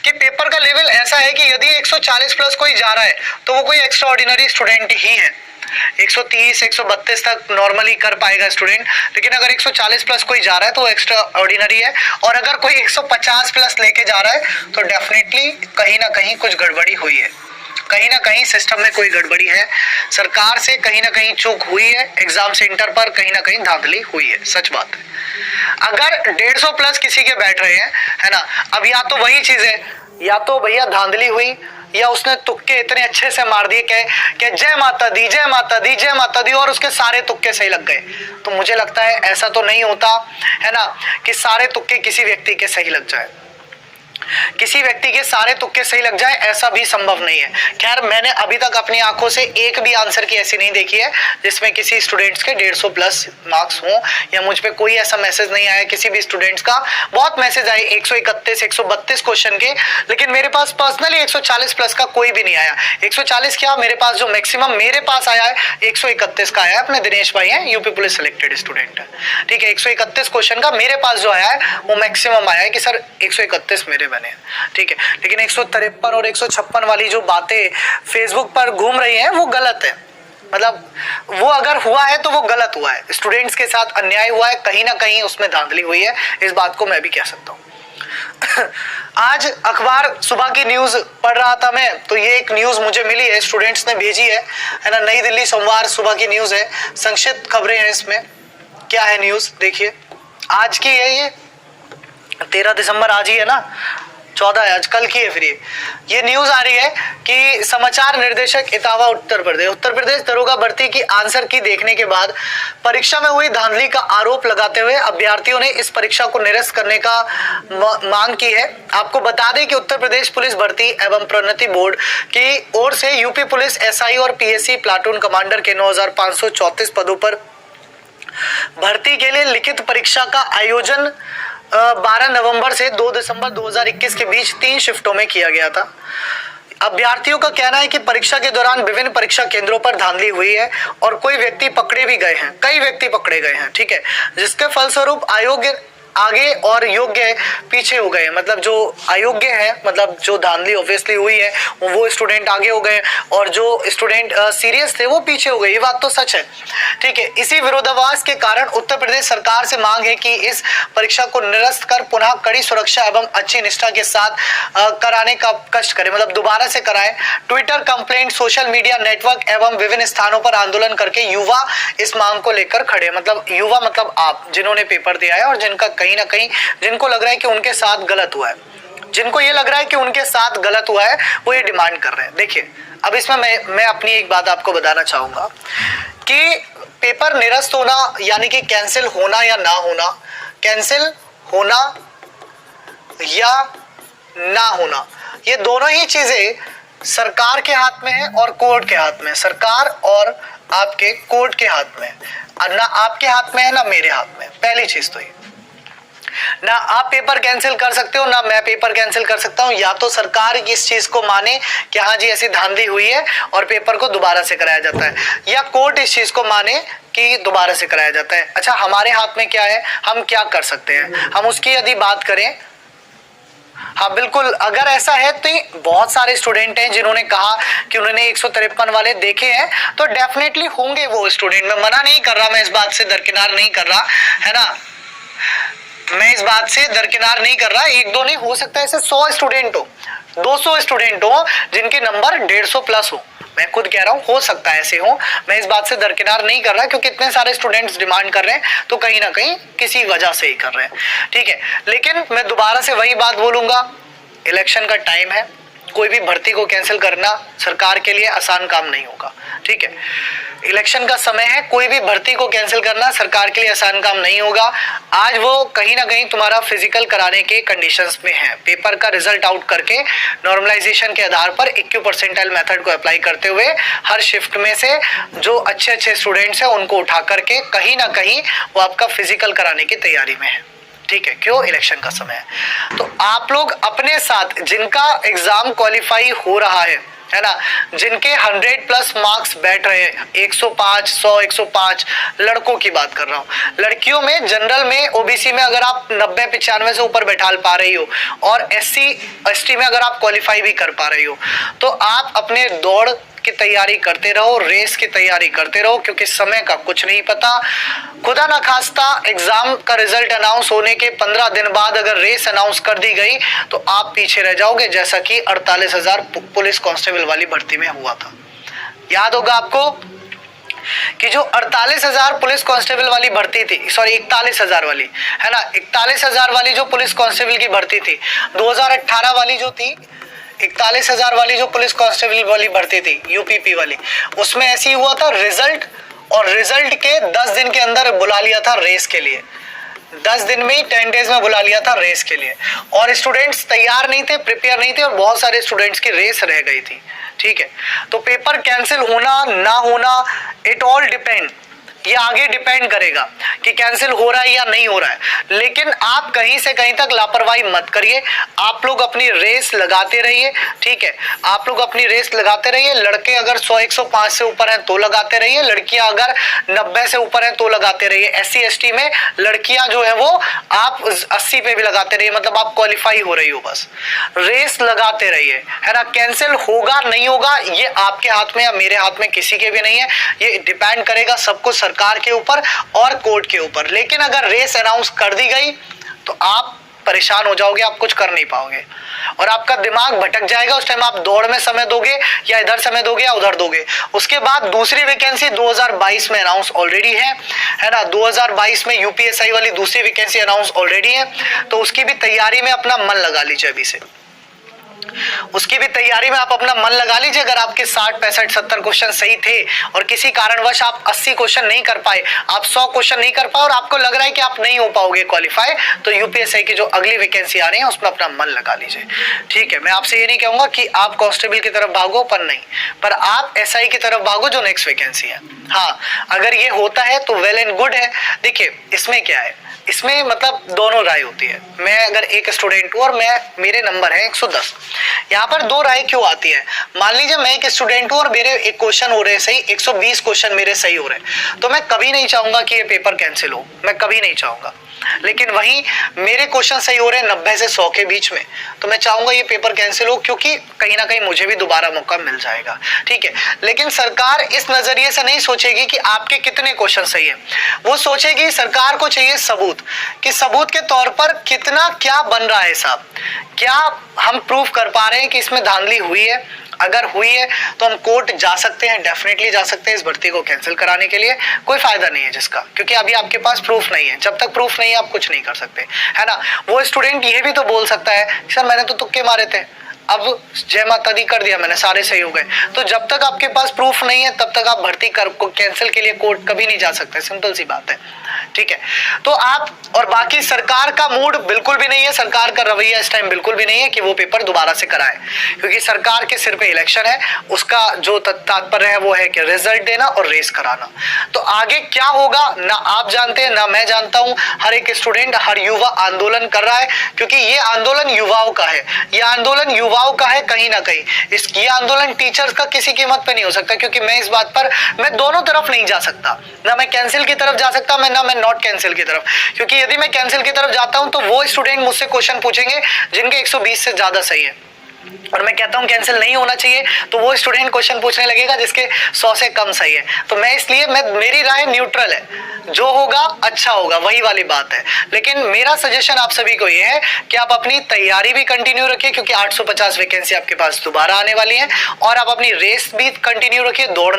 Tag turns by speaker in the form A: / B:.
A: कि पेपर का लेवल ऐसा है कि यदि 140 प्लस कोई जा रहा है तो वो कोई एक्स्ट्रा ऑर्डिनरी स्टूडेंट ही है। 130 132 तक नॉर्मली कर पाएगा स्टूडेंट, लेकिन अगर 140 प्लस कोई जा रहा है तो एक्स्ट्रा ऑर्डिनरी है। और अगर कोई 150 प्लस लेके जा रहा है तो डेफिनेटली कहीं ना कहीं कुछ गड़बड़ी हुई है, कहीं ना कहीं सिस्टम में कोई गड़बड़ी है, सरकार से कहीं ना कहीं चूक हुई है, एग्जाम सेंटर पर कहीं ना कहीं धांधली हुई है, सच बात है। अगर 150 प्लस किसी के बैठ रहे हैं, है ना, अब या तो वही चीज है, या तो भैया धांधली हुई या उसने तुक्के इतने अच्छे से मार दिए कि जय माता दी जय माता दी जय माता दी और उसके सारे तुक्के सही लग गए। तो मुझे लगता है ऐसा तो नहीं होता है ना कि सारे तुक्के किसी व्यक्ति के सही लग जाए, किसी व्यक्ति के सारे तुक्के सही लग जाए, ऐसा भी संभव नहीं है। खैर मैंने अभी तक अपनी आंखों से एक भी आंसर की ऐसी नहीं देखी है जिसमें किसी स्टूडेंट्स के 150 प्लस मार्क्स हों, या मुझ पे कोई ऐसा मैसेज नहीं आया किसी भी स्टूडेंट्स का। बहुत मैसेज आए 131 132 क्वेश्चन के, लेकिन मेरे पास पर्सनली 140 प्लस का कोई भी नहीं आया। 140 क्या, मेरे पास जो मैक्सिमम मेरे पास आया है 131 का आया है। अपने दिनेश भाई हैं, यूपी पुलिस सिलेक्टेड स्टूडेंट है, ठीक है। 131 क्वेश्चन का मेरे पास जो आया है वो मैक्सिमम आया है कि सर 131 मेरे बने, ठीक है। लेकिन 153 और 156 वाली जो बातें फेसबुक पर घूम रही हैं वो गलत है। मतलब वो अगर हुआ है तो वो गलत हुआ है, स्टूडेंट्स के साथ अन्याय हुआ है, कहीं ना कहीं उसमें धांधली हुई है, इस बात को मैं भी कह सकता हूँ। आज अखबार सुबह की न्यूज पढ़ रहा था मैं, तो ये एक न्यूज मुझे मिली है, स्टूडेंट्स ने भेजी है ना। नई दिल्ली सोमवार सुबह की न्यूज है, संक्षिप्त खबरें हैं इसमें। क्या है न्यूज देखिए, आज की है ये 13 दिसंबर, आज ही है ना, 14 है आज, कल की है। फिर ये न्यूज आ रही है कि समाचार निर्देशक इटावा उत्तर प्रदेश दरोगा भर्ती की आंसर की देखने के बाद परीक्षा में हुई धांधली का आरोप लगाते हुए अभ्यर्थियों ने इस परीक्षा को निरस्त करने का मांग की है। आपको बता दें कि उत्तर प्रदेश पुलिस भर्ती एवं प्रोन्नति बोर्ड की ओर से यूपी पुलिस एसआई और पीएससी प्लाटून कमांडर के 9534 पदों पर भर्ती के लिए लिखित परीक्षा का आयोजन 12 नवंबर से 2 दिसंबर 2021 के बीच 3 शिफ्टों में किया गया था। अभ्यर्थियों का कहना है कि परीक्षा के दौरान विभिन्न परीक्षा केंद्रों पर धांधली हुई है और कई व्यक्ति पकड़े गए हैं, ठीक है, जिसके फलस्वरूप अयोग्य आगे और योग्य पीछे हो गए। मतलब जो अयोग्य है, मतलब जो धांधली ऑब्वियसली हुई है वो स्टूडेंट आगे हो गए और जो स्टूडेंट सीरियस थे वो पीछे हो गए, ये बात तो सच है, ठीक है। इसी विरोधाभास के कारण उत्तर प्रदेश सरकार से मांग है कि इस परीक्षा को निरस्त कर पुनः कड़ी सुरक्षा एवं अच्छी निष्ठा के साथ कराने का कष्ट करें, मतलब दोबारा से कराएं। Twitter complaint, social media network एवं विभिन्न स्थानों पर आंदोलन करके युवा इस मांग को लेकर खड़े, मतलब युवा मतलब आप जिन्होंने पेपर दिया है और जिनका कहीं ना कहीं जिनको लग रहा है कि उनके साथ गलत हुआ है, जिनको ये लग रहा है कि उनके साथ गलत हुआ है, वो ये डिमांड कर रहे हैं। देखिए अब इसमें मैं अपनी एक बात आपको बताना चाहूंगा कि पेपर निरस्त होना यानी कि कैंसिल होना या ना होना, कैंसिल होना या ना होना, ये दोनों ही चीजें सरकार के हाथ में है और कोर्ट के हाथ में। सरकार और आपके कोर्ट के हाथ में, ना आपके हाथ में है ना मेरे हाथ में। पहली चीज तो ये, ना आप पेपर कैंसिल कर सकते हो ना मैं पेपर कैंसिल कर सकता हूं। या तो सरकार इस चीज को माने कि हाँ जी ऐसी धांधली हुई है और पेपर को दोबारा से कराया जाता है, या कोर्ट इस चीज को माने कि दोबारा से कराया जाता है। अच्छा हमारे हाथ में क्या है, हम क्या कर सकते हैं, हम उसकी यदि बात करें, हाँ बिल्कुल, अगर ऐसा है तो बहुत सारे स्टूडेंट हैं जिन्होंने कहा कि उन्होंने 153 वाले देखे हैं, तो डेफिनेटली होंगे वो स्टूडेंट। मैं मना नहीं कर रहा, मैं इस बात से दरकिनार नहीं कर रहा, है ना, मैं इस बात से दरकिनार नहीं कर रहा। एक दो नहीं, हो सकता है ऐसे 100 स्टूडेंट हो, 200 स्टूडेंट हो जिनके नंबर 150 प्लस हो। मैं खुद कह रहा हूँ हो सकता है ऐसे हो, मैं इस बात से दरकिनार नहीं कर रहा क्योंकि इतने सारे स्टूडेंट्स डिमांड कर रहे हैं तो कहीं ना कहीं किसी वजह से ही कर रहे हैं, ठीक है। लेकिन मैं दोबारा से वही बात बोलूंगा, इलेक्शन का टाइम है, कोई भी भर्ती को कैंसिल करना सरकार के लिए आसान काम नहीं होगा, ठीक है। इलेक्शन का समय है, कोई भी भर्ती को कैंसिल करना सरकार के लिए आसान काम नहीं होगा। आज वो कहीं ना कहीं तुम्हारा फिजिकल कराने के कंडीशंस में है, पेपर का रिजल्ट आउट करके नॉर्मलाइजेशन के आधार पर इक्यू परसेंटाइल मेथड को अप्लाई करते हुए हर शिफ्ट में से जो अच्छे स्टूडेंट्स हैं उनको उठा करके कहीं ना कहीं वो आपका फिजिकल कराने की तैयारी में है, ठीक है। क्यों, इलेक्शन का समय है। तो आप लोग अपने साथ जिनका एग्जाम क्वालिफाई हो रहा है है ना, जिनके 100 प्लस मार्क्स बैठ रहे हैं, 105, 100, 105, लड़कों की बात कर रहा हूँ। लड़कियों में जनरल में ओबीसी में अगर आप 90-95 से ऊपर बैठा पा रही हो और एससी एसटी में अगर आप क्वालिफाई भी कर पा रही हो, तो आप अपने दौड़ की तैयारी करते रहो, रेस की तैयारी करते रहो, क्योंकि समय का कुछ नहीं पता। खुदा ना खास्ता एग्जाम का रिजल्ट अनाउंस होने के 15 दिन बाद अगर रेस अनाउंस कर दी गई तो आप पीछे रह जाओगे, जैसा कि 48,000 पुलिस कांस्टेबल वाली भर्ती में हुआ था। याद होगा आपको कि जो 48,000 पुलिस कांस्टेबल वाली भर्ती थी, सॉरी 41,000 वाली, है ना, 41,000 वाली जो पुलिस कांस्टेबल की भर्ती थी, 2018 वाली जो थी, 41,000 वाली जो पुलिस कांस्टेबल वाली भर्ती थी यूपीपी वाली, उसमें ऐसे ही हुआ था रिजल्ट, और रिजल्ट के 10 दिन के अंदर बुला लिया था रेस के लिए, 10 दिन में ही 10 डेज में बुला लिया था रेस के लिए, और स्टूडेंट्स तैयार नहीं थे, प्रिपेयर नहीं थे, और बहुत सारे स्टूडेंट्स की रेस रह गई थी। ठीक है, तो पेपर कैंसिल होना ना होना, इट ऑल डिपेंड, ये आगे डिपेंड करेगा कि कैंसिल हो रहा है या नहीं हो रहा है। लेकिन आप कहीं से कहीं तक लापरवाही मत करिए, आप लोग अपनी रेस लगाते रहिए। ठीक है, आप लोग अपनी रेस लगाते रहिए। लड़के अगर 100-105 से ऊपर हैं तो लगाते रहिए, लड़कियां अगर 90 से ऊपर हैं तो लगाते रहिए। एससी एसटी में लड़कियां जो है वो आप 80 पे भी लगाते रहिए, मतलब आप क्वालिफाई हो रही हो, बस रेस लगाते रहिए, है ना। कैंसिल होगा नहीं होगा ये आपके हाथ में या मेरे हाथ में किसी के भी नहीं है, ये डिपेंड करेगा सब कुछ सरकार के ऊपर और कोर्ट के ऊपर। लेकिन अगर रेस अनाउंस कर दी गई तो आप परेशान हो जाओगे, आप कुछ कर नहीं पाओगे और आपका दिमाग भटक जाएगा। उस टाइम आप दौड़ में समय दोगे या इधर समय दोगे या उधर दोगे। उसके बाद दूसरी वैकेंसी 2022 में अनाउंस ऑलरेडी है ना, 2022 में यूपीएसआई वाली दूसरी वैकेंसी अनाउंस ऑलरेडी है, तो उसकी भी तैयारी में अपना मन लगा लीजिए अभी से, उसकी भी तैयारी में आप अपना मन लगा लीजिए। अगर आपके 60, 65, 70 क्वेश्चन सही थे और किसी कारणवश आप 80 क्वेश्चन नहीं कर पाए, आप 100 क्वेश्चन नहीं कर पाए और आपको लग रहा है कि आप नहीं हो पाओगे क्वालिफाई, तो यूपीएससी की जो अगली वैकेंसी आ रही है उसमें अपना मन लगा लीजिए। ठीक है, मैं आपसे ये नहीं कहूंगा कि आप कांस्टेबल की तरफ भागो, पर नहीं, पर आप एसआई की तरफ भागो जो नेक्स्ट वैकेंसी है। हाँ, अगर ये होता है तो वेल एंड गुड है। देखिए इसमें क्या है, इसमें मतलब दोनों राय होती है। मैं अगर एक स्टूडेंट हूँ और मेरे नंबर है 110, यहाँ पर दो राय क्यों आती है। मान लीजिए मैं एक स्टूडेंट हूँ और मेरे एक क्वेश्चन हो रहे सही, 120 क्वेश्चन मेरे सही हो रहे हैं, तो मैं कभी नहीं चाहूंगा कि ये पेपर कैंसिल हो, मैं कभी नहीं चाहूंगा। लेकिन वहीं मेरे क्वेश्चन सही हो रहे हैं 90 से 100 के बीच में, तो मैं चाहूंगा ये पेपर कैंसिल हो, क्योंकि कहीं ना कहीं मुझे भी दोबारा मौका मिल जाएगा। ठीक है, लेकिन सरकार इस नजरिए से नहीं सोचेगी कि आपके कितने क्वेश्चन सही है, वो सोचेगी, सरकार को चाहिए सबूत, कि सबूत के तौर पर कितना क्या बन रहा है साहब, क्या हम प्रूफ कर पा रहे हैं कि इसमें धांधली हुई है। अगर हुई है तो हम कोर्ट जा सकते हैं, डेफिनेटली जा सकते हैं इस भर्ती को कैंसिल कराने के लिए, कोई फायदा नहीं है जिसका, क्योंकि अभी आपके पास प्रूफ नहीं है। जब तक प्रूफ नहीं है आप कुछ नहीं कर सकते, है ना। वो स्टूडेंट ये भी तो बोल सकता है सर मैंने तो तुक्के मारे थे, अब जय माता दी कर दिया मैंने, सारे सही हो गए। तो जब तक आपके पास प्रूफ नहीं है तब तक आप भर्ती कैंसिल के लिए कोर्ट कभी नहीं जा सकते, सिंपल सी बात है। ठीक है, तो आप, और बाकी सरकार का मूड बिल्कुल भी नहीं है, सरकार का रवैया इस टाइम बिल्कुल भी नहीं है कि वो पेपर दोबारा से कराए, क्योंकि सरकार के सिर पे इलेक्शन है, उसका जो तात्पर्य है वो है कि रिजल्ट देना और रेस कराना। तो आगे क्या होगा ना आप जानते हैं ना मैं जानता हूं, हर एक स्टूडेंट, हर युवा आंदोलन कर रहा है, क्योंकि ये आंदोलन युवाओं का है, ये आंदोलन युवाओं का है कहीं ना कहीं। ये आंदोलन टीचर्स का किसी कीमत पे नहीं हो सकता, क्योंकि मैं इस बात पर, मैं दोनों तरफ नहीं जा सकता, ना मैं कैंसिल की तरफ जा सकता, ना मैं नॉट कैंसिल की तरफ, क्योंकि यदि मैं कैंसिल की तरफ जाता हूं तो वो स्टूडेंट मुझसे क्वेश्चन पूछेंगे जिनके 120 से ज्यादा सही है, और मैं कहता हूं कैंसिल नहीं होना चाहिए तो वो स्टूडेंट क्वेश्चन पूछने लगेगा जिसके 100 से कम सही है। तो मैं इसलिए, मेरी राय न्यूट्रल है, जो होगा अच्छा होगा, वही वाली बात है। लेकिन मेरा सजेशन आप सभी को ये है कि आप अपनी तैयारी भी कंटिन्यू रखिए, क्योंकि 850 वैकेंसी आपके पास दोबारा आने वाली है, और आप अपनी रेस भी कंटिन्यू रखिए, दौड़